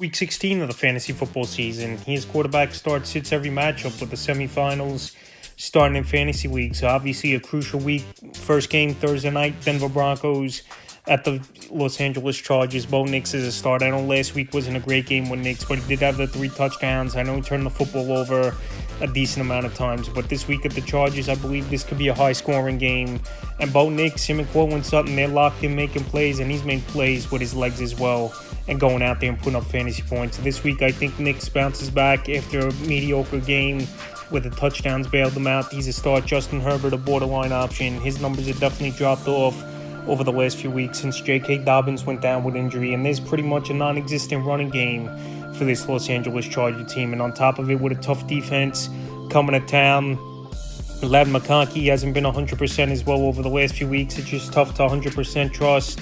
Week 16 of the fantasy football season. His quarterback start sits every matchup with the semifinals starting in fantasy league. So obviously a crucial week. First game Thursday night, Denver Broncos at the Los Angeles Chargers. Bo Nix is a start. I know last week wasn't a great game with Nix, but he did have the 3 touchdowns. I know he turned the football over a decent amount of times, but this week at the Chargers, I believe this could be a high-scoring game. And Bo Nix, him and Cortland Sutton, they're locked in making plays, and he's made plays with his legs as well and going out there and putting up fantasy points. So this week, I think Nix bounces back after a mediocre game where the touchdowns bailed him out. He's a start. Justin Herbert, a borderline option. His numbers have definitely dropped off over the last few weeks since J.K. Dobbins went down with injury, and there's pretty much a non-existent running game for this Los Angeles Charger team. And on top of it, with a tough defense coming to town, Ladd McConkey hasn't been 100% as well over the last few weeks. It's just tough to 100% trust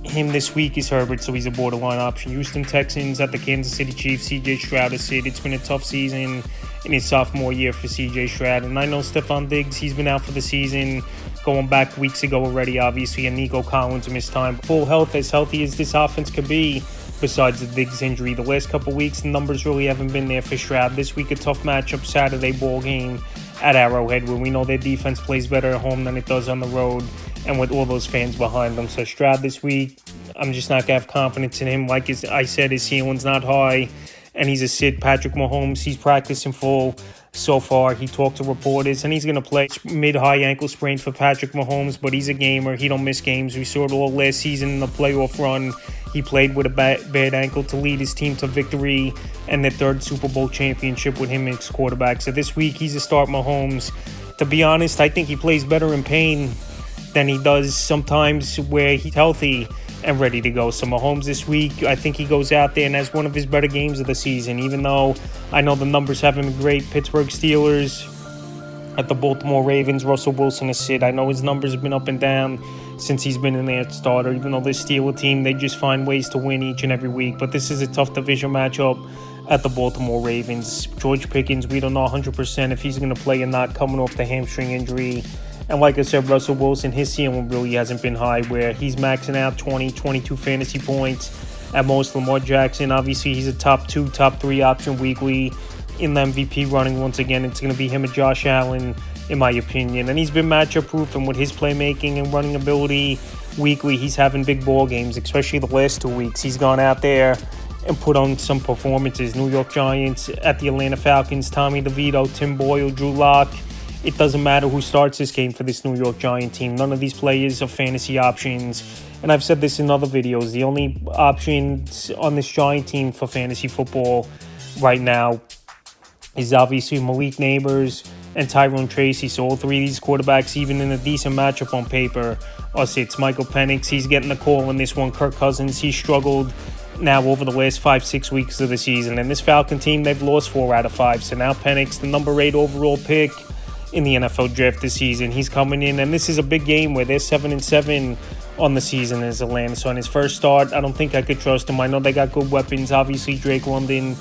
him this week is Herbert, so he's a borderline option. Houston Texans at the Kansas City Chiefs. C.J. Stroud is it. It's been a tough season in his sophomore year for C.J. Stroud. And I know Stephon Diggs, he's been out for the season, going back weeks ago already, obviously. And Nico Collins missed time. Full health, as healthy as this offense could be, besides the Diggs injury. The last couple weeks, the numbers really haven't been there for Stroud. This week, a tough matchup, Saturday ball game at Arrowhead, where we know their defense plays better at home than it does on the road, and with all those fans behind them. So Stroud this week, I'm just not going to have confidence in him. Like I said, his ceiling's not high, and he's a sit. Patrick Mahomes, he's practicing full so far. He talked to reporters, and he's going to play mid-high ankle sprain for Patrick Mahomes, but he's a gamer. He don't miss games. We saw it all last season in the playoff run. He played with a bad ankle to lead his team to victory and their 3rd Super Bowl championship with him as quarterback. So this week, he's a start Mahomes. To be honest, I think he plays better in pain than he does sometimes where he's healthy and ready to go. So Mahomes this week, I think he goes out there and has one of his better games of the season, even though I know the numbers haven't been great. Pittsburgh Steelers at the Baltimore Ravens. Russell Wilson is sit. I know his numbers have been up and down since he's been in there at starter, even though this Steelers team, they just find ways to win each and every week. But this is a tough division matchup at the Baltimore Ravens. George Pickens, we don't know 100% if he's going to play or not, coming off the hamstring injury. And like I said, Russell Wilson, his ceiling really hasn't been high, where he's maxing out 20, 22 fantasy points at most. Lamar Jackson, obviously, he's a top 2, top 3 option weekly in the MVP running. Once again, it's going to be him and Josh Allen, in my opinion. And he's been matchup proof, and with his playmaking and running ability weekly, he's having big ball games, especially the last 2 weeks. He's gone out there and put on some performances. New York Giants at the Atlanta Falcons. Tommy DeVito, Tim Boyle, Drew Lock. It doesn't matter who starts this game for this New York Giant team. None of these players are fantasy options. And I've said this in other videos. The only options on this Giant team for fantasy football right now is obviously Malik Neighbors and Tyrone Tracy. So all 3 of these quarterbacks, even in a decent matchup on paper, are sits. Michael Penix, he's getting the call in this one. Kirk Cousins, he struggled now over the last 5-6 weeks of the season. And this Falcon team, they've lost 4 out of 5. So now Penix, the number 8 overall pick in the NFL draft this season, he's coming in, and this is a big game where they're 7-7 on the season as Atlanta. So on his first start, I don't think I could trust him. I know they got good weapons, obviously Drake London,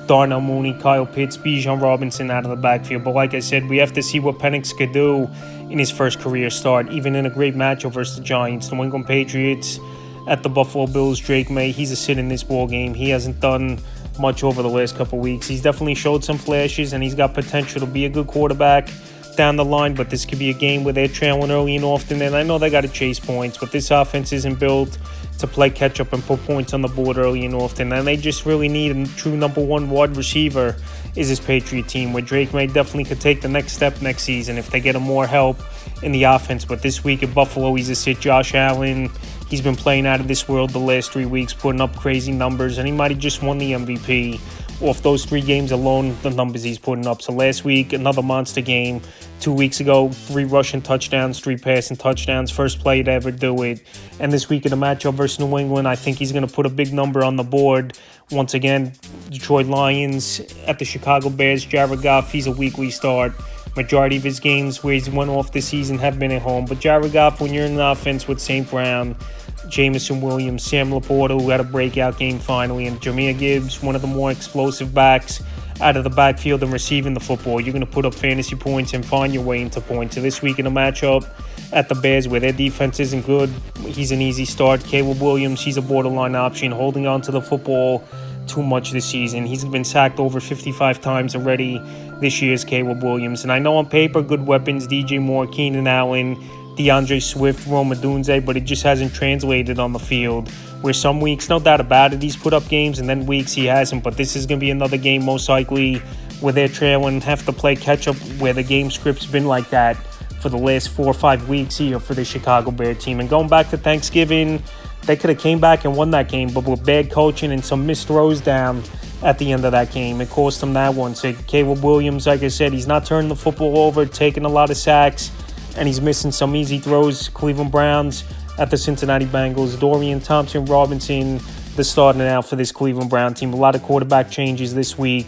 Darnell Mooney, Kyle Pitts, Bijan Robinson out of the backfield. But like I said, we have to see what Penix could do in his first career start, even in a great matchup versus the Giants. The New England Patriots at the Buffalo Bills. Drake May, he's a sit in this ball game. He hasn't done much over the last couple weeks. He's definitely showed some flashes, and he's got potential to be a good quarterback down the line, but this could be a game where they're trailing early and often, and I know they got to chase points, but this offense isn't built to play catch up and put points on the board early and often, and they just really need a true number 1 wide receiver is this Patriot team, where Drake May definitely could take the next step next season if they get him more help in the offense. But this week at Buffalo, he's a sit. Josh Allen, he's been playing out of this world the last 3 weeks, putting up crazy numbers, and he might have just won the MVP off those 3 games alone, the numbers he's putting up. So last week, another monster game. 2 weeks ago, 3 rushing touchdowns, 3 passing touchdowns, first play to ever do it. And this week in the matchup versus New England, I think he's going to put a big number on the board. Once again, Detroit Lions at the Chicago Bears. Jared Goff, he's a weekly start. Majority of his games where he's went off this season have been at home. But Jared Goff, when you're in an offense with St. Brown, Jameson Williams, Sam Laporta, who had a breakout game finally, and Jahmyr Gibbs, one of the more explosive backs out of the backfield and receiving the football, you're going to put up fantasy points and find your way into points. So this week in a matchup at the Bears where their defense isn't good, he's an easy start. Caleb Williams, he's a borderline option, holding on to the football too much this season. He's been sacked over 55 times already this year's Caleb Williams. And I know on paper, good weapons, DJ Moore, Keenan Allen, DeAndre Swift, Rome Odunze, but it just hasn't translated on the field. Where some weeks, no doubt about it, he's put up games, and then weeks he hasn't. But this is going to be another game, most likely, where they're trailing, have to play catch-up, where the game script's been like that for the last 4 or 5 weeks here for the Chicago Bear team. And going back to Thanksgiving, they could have came back and won that game, but with bad coaching and some missed throws down at the end of that game, it cost them that one. So Caleb Williams, like I said, he's not turning the football over, taking a lot of sacks, and he's missing some easy throws. Cleveland Browns at the Cincinnati Bengals. Dorian Thompson-Robinson, the starting out for this Cleveland Brown team. A lot of quarterback changes this week.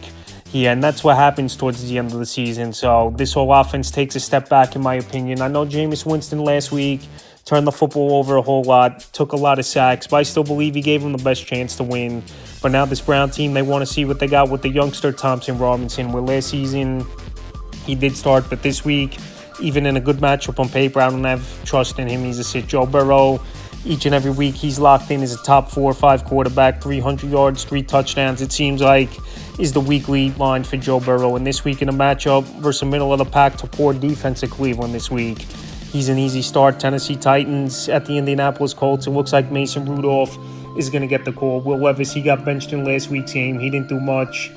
Yeah, and that's what happens towards the end of the season. So this whole offense takes a step back, in my opinion. I know Jameis Winston last week turned the football over a whole lot, took a lot of sacks, but I still believe he gave them the best chance to win. But now this Brown team, they want to see what they got with the youngster Thompson-Robinson, where last season he did start, but this week, even in a good matchup on paper, I don't have trust in him. He's a sit. Joe Burrow, each and every week, he's locked in as a top 4 or 5 quarterback, 300 yards, 3 touchdowns. It seems like is the weekly line for Joe Burrow. And this week in a matchup versus a middle-of-the-pack to poor defense at Cleveland this week, he's an easy start. Tennessee Titans at the Indianapolis Colts. It looks like Mason Rudolph is going to get the call. Will Levis, he got benched in last week's game. He didn't do much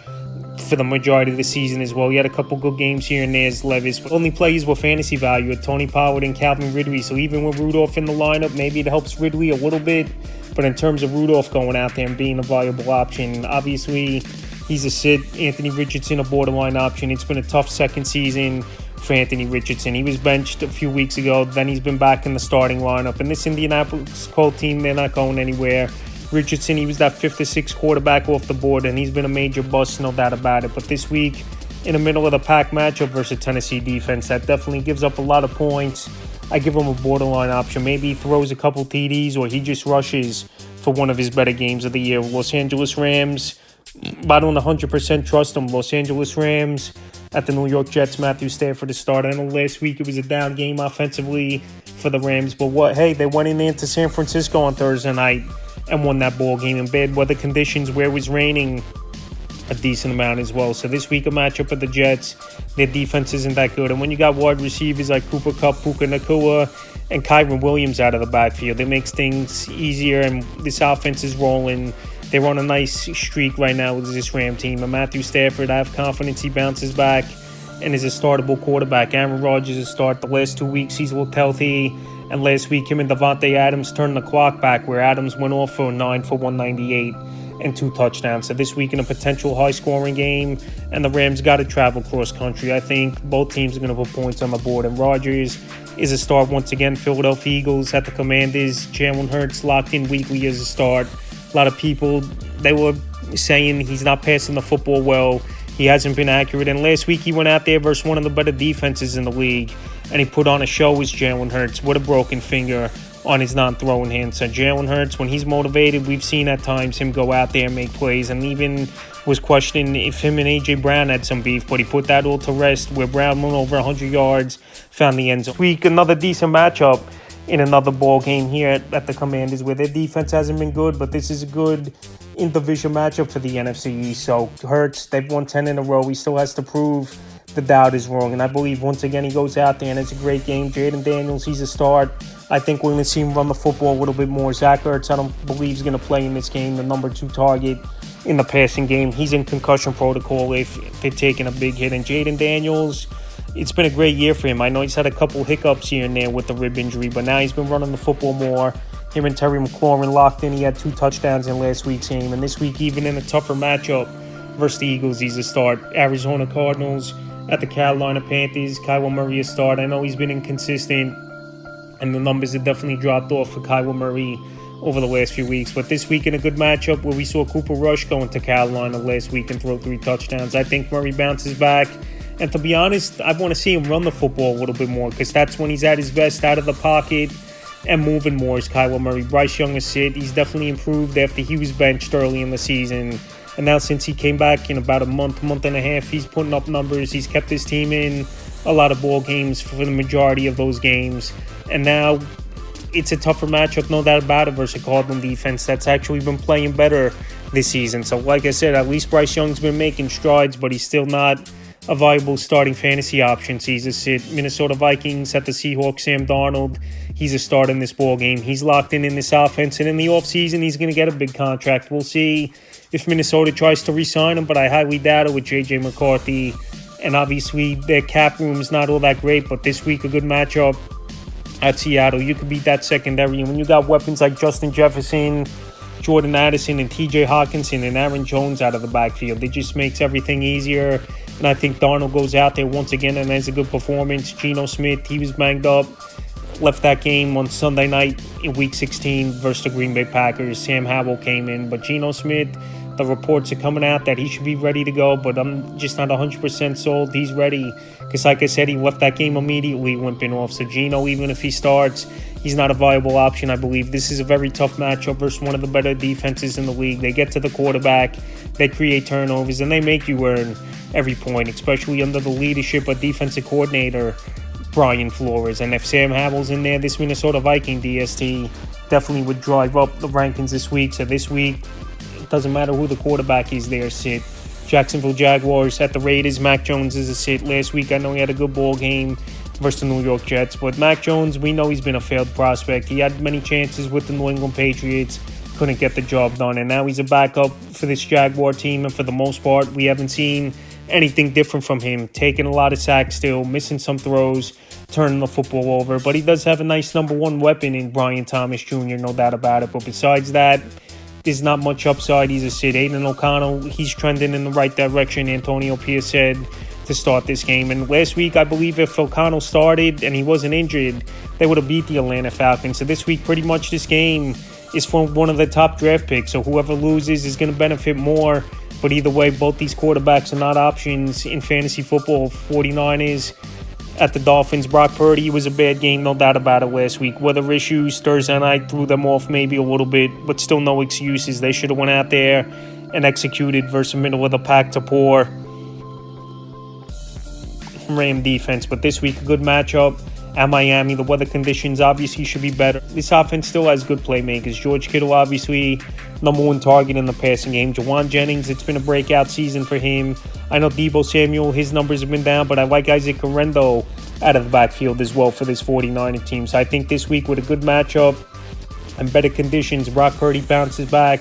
for the majority of the season as well. He had a couple good games here and there as Levis, but only plays with fantasy value at Tony Pollard and Calvin Ridley. So even with Rudolph in the lineup, maybe it helps Ridley a little bit. But in terms of Rudolph going out there and being a viable option, obviously he's a sit. Anthony Richardson, a borderline option. It's been a tough second season for Anthony Richardson. He was benched a few weeks ago. Then he's been back in the starting lineup. And this Indianapolis Colts team, they're not going anywhere. Richardson, he was that 5th or 6th quarterback off the board, and he's been a major bust, no doubt about it. But this week, in the middle of the pack matchup versus Tennessee defense, that definitely gives up a lot of points. I give him a borderline option. Maybe he throws a couple TDs, or he just rushes for one of his better games of the year. Los Angeles Rams, I don't 100% trust them. Los Angeles Rams at the New York Jets, Matthew Stafford to start. I know last week it was a down game offensively for the Rams, but they went in there to San Francisco on Thursday night and won that ball game in bad weather conditions where it was raining a decent amount as well. So this week a matchup with the Jets, their defense isn't that good. And when you got wide receivers like Cooper Kupp, Puka Nacua, and Kyron Williams out of the backfield, it makes things easier, and this offense is rolling. They're on a nice streak right now with this Ram team. And Matthew Stafford, I have confidence he bounces back and is a startable quarterback. Aaron Rodgers is start. The last 2 weeks he's looked healthy. And last week, him and Davante Adams turned the clock back, where Adams went off for 9 for 198 and 2 touchdowns. So this week in a potential high-scoring game, and the Rams got to travel cross-country. I think both teams are going to put points on the board. And Rodgers is a start once again. Philadelphia Eagles at the Commanders. Jalen Hurts locked in weekly as a start. A lot of people, they were saying he's not passing the football well. He hasn't been accurate. And last week he went out there versus one of the better defenses in the league, and he put on a show with Jalen Hurts with a broken finger on his non-throwing hand. So Jalen Hurts, when he's motivated, we've seen at times him go out there and make plays, and even was questioning if him and A.J. Brown had some beef, but he put that all to rest where Brown went over 100 yards, found the end zone. Week, another decent matchup in another ball game here at the Commanders, where their defense hasn't been good, but this is a good in-division matchup for the NFC East. So Hurts, they've won 10 in a row. He still has to prove the doubt is wrong, and I believe once again he goes out there and it's a great game. Jaden Daniels, he's a start. I think we're going to see him run the football a little bit more. Zach Ertz, I don't believe he's going to play in this game, the number 2 target in the passing game. He's in concussion protocol if they're taking a big hit. And Jaden Daniels, it's been a great year for him. I know he's had a couple hiccups here and there with the rib injury, but now he's been running the football more. Him and Terry McLaurin locked in. He had 2 touchdowns in last week's game. And this week, even in a tougher matchup versus the Eagles, he's a start. Arizona Cardinals at the Carolina Panthers. Kyler Murray a start. I know he's been inconsistent, and the numbers have definitely dropped off for Kyler Murray over the last few weeks. But this week in a good matchup where we saw Cooper Rush go into Carolina last week and throw 3 touchdowns, I think Murray bounces back. And to be honest, I want to see him run the football a little bit more, because that's when he's at his best, out of the pocket and moving more, is Kyler Murray. Bryce Young is sit. He's definitely improved after he was benched early in the season. And now since he came back in about a month and a half, he's putting up numbers. He's kept his team in a lot of ball games for the majority of those games. And now it's a tougher matchup, no doubt about it, versus a Cardinal defense that's actually been playing better this season. So like I said, at least Bryce Young's been making strides, but he's still not a viable starting fantasy option. So he's a sit. Minnesota Vikings at the Seahawks, Sam Darnold, he's a start in this ball game. He's locked in this offense, and in the offseason, he's going to get a big contract. We'll see if Minnesota tries to re-sign him, but I highly doubt it with J.J. McCarthy. And obviously, their cap room is not all that great, but this week, a good matchup at Seattle. You could beat that secondary. And when you got weapons like Justin Jefferson, Jordan Addison, and T.J. Hawkinson, and Aaron Jones out of the backfield, it just makes everything easier. And I think Darnold goes out there once again and has a good performance. Geno Smith, he was banged up, left that game on Sunday night in Week 16 versus the Green Bay Packers. Sam Howell came in, but Geno Smith, the reports are coming out that he should be ready to go, but I'm just not 100% sold he's ready because, like I said, he left that game immediately limping off. So Geno, even if he starts, he's not a viable option, I believe. This is a very tough matchup versus one of the better defenses in the league. They get to the quarterback, they create turnovers, and they make you earn every point, especially under the leadership of defensive coordinator Brian Flores. And if Sam Howell's in there, this Minnesota Viking DST definitely would drive up the rankings this week. So this week, it doesn't matter who the quarterback is there, sit. Jacksonville Jaguars at the Raiders, Mac Jones is a sit. Last week, I know he had a good ball game versus the New York Jets, but Mac Jones, we know he's been a failed prospect. He had many chances with the New England Patriots, couldn't get the job done, and now he's a backup for this Jaguar team, and for the most part, we haven't seen anything different from him. Taking a lot of sacks still, missing some throws, turning the football over, but he does have a nice number one weapon in Brian Thomas Jr., no doubt about it. But besides that, there's not much upside. He's a sit. Aiden O'Connell, he's trending in the right direction. Antonio Pierce said to start this game. And last week, I believe if O'Connell started and he wasn't injured, they would have beat the Atlanta Falcons. So this week, pretty much this game is for one of the top draft picks. So whoever loses is going to benefit more. But either way, both these quarterbacks are not options in fantasy football. 49ers at the Dolphins. Brock Purdy was a bad game, no doubt about it, last week. Weather issues, Thursday night threw them off maybe a little bit, but still no excuses. They should have went out there and executed versus middle of the pack to poor Ram defense. But this week, a good matchup at Miami. The weather conditions obviously should be better. This offense still has good playmakers. George Kittle, obviously, number one target in the passing game. Jawan Jennings, it's been a breakout season for him. I know Deebo Samuel, his numbers have been down, but I like Isaac Correndo out of the backfield as well for this 49er team. So I think this week with a good matchup and better conditions, Brock Purdy bounces back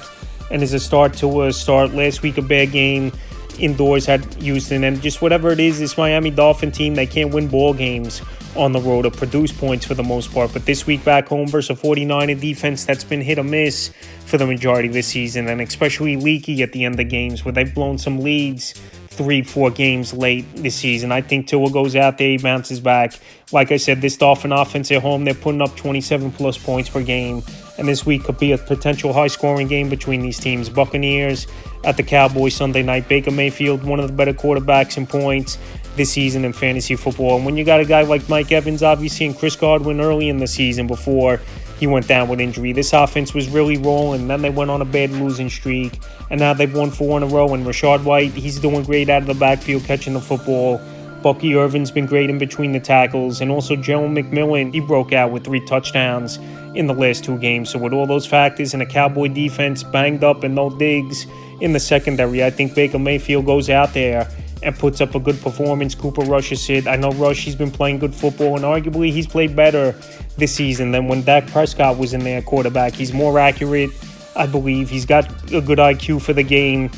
and is a start to a start. Last week, a bad game indoors at Houston, and just whatever it is, this Miami Dolphin team, they can't win ball games on the road or produce points for the most part. But this week back home versus a 49er defense that's been hit or miss for the majority of this season, and especially leaky at the end of games where they've blown some leads 3-4 games late this season. I think Tua goes out there, he bounces back. Like I said, this Dolphin offense at home, they're putting up 27 plus points per game, and this week could be a potential high scoring game between these teams. Buccaneers at the Cowboys Sunday night. Baker Mayfield, one of the better quarterbacks in points this season in fantasy football. And when you got a guy like Mike Evans, obviously, and Chris Godwin early in the season before he went down with injury, this offense was really rolling. Then they went on a bad losing streak, and now they've won 4 in a row. And Rashad White, he's doing great out of the backfield catching the football. Bucky Irvin's been great in between the tackles. And also Joe McMillan, he broke out with 3 touchdowns in the last 2 games. So with all those factors and a Cowboy defense banged up and no digs in the secondary, I think Baker Mayfield goes out there and puts up a good performance. Cooper Rush is it. I know Rush, he's been playing good football, and arguably he's played better this season than when Dak Prescott was in there quarterback. He's more accurate, I believe. He's got a good IQ for the game,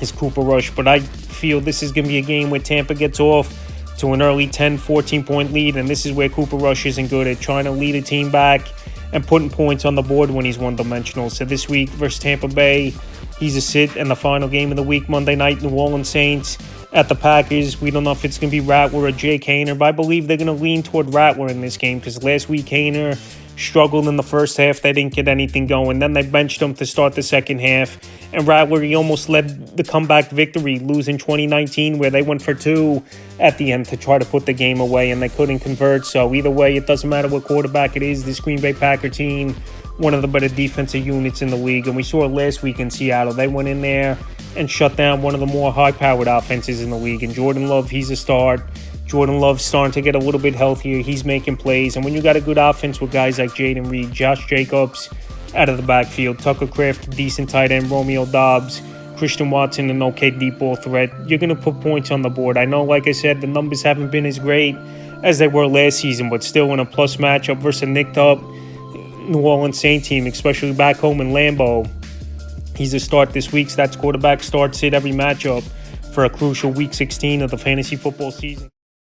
is Cooper Rush. But I feel this is going to be a game where Tampa gets off to an early 10, 14-point lead, and this is where Cooper Rush isn't good at trying to lead a team back and putting points on the board when he's one-dimensional. So this week versus Tampa Bay, he's a sit. And the final game of the week, Monday night, New Orleans Saints at the Packers. We don't know if it's going to be Rattler or Jake Haener, but I believe they're going to lean toward Rattler in this game because last week Haener struggled in the first half. They didn't get anything going. Then they benched him to start the second half. And Rattler, he almost led the comeback victory, losing 2019, where they went for 2 at the end to try to put the game away, and they couldn't convert. So either way, it doesn't matter what quarterback it is. This Green Bay Packer team, one of the better defensive units in the league. And we saw it last week in Seattle. They went in there and shut down one of the more high-powered offenses in the league. And Jordan Love, he's a start. Jordan Love's starting to get a little bit healthier. He's making plays. And when you got a good offense with guys like Jaden Reed, Josh Jacobs out of the backfield, Tucker Kraft, decent tight end, Romeo Dobbs, Christian Watson, an okay deep ball threat, you're going to put points on the board. I know, like I said, the numbers haven't been as great as they were last season, but still in a plus matchup versus a nicked up New Orleans Saints team, especially back home in Lambeau. He's a start this week. So that's quarterback start sit every matchup for a crucial Week 16 of the fantasy football season.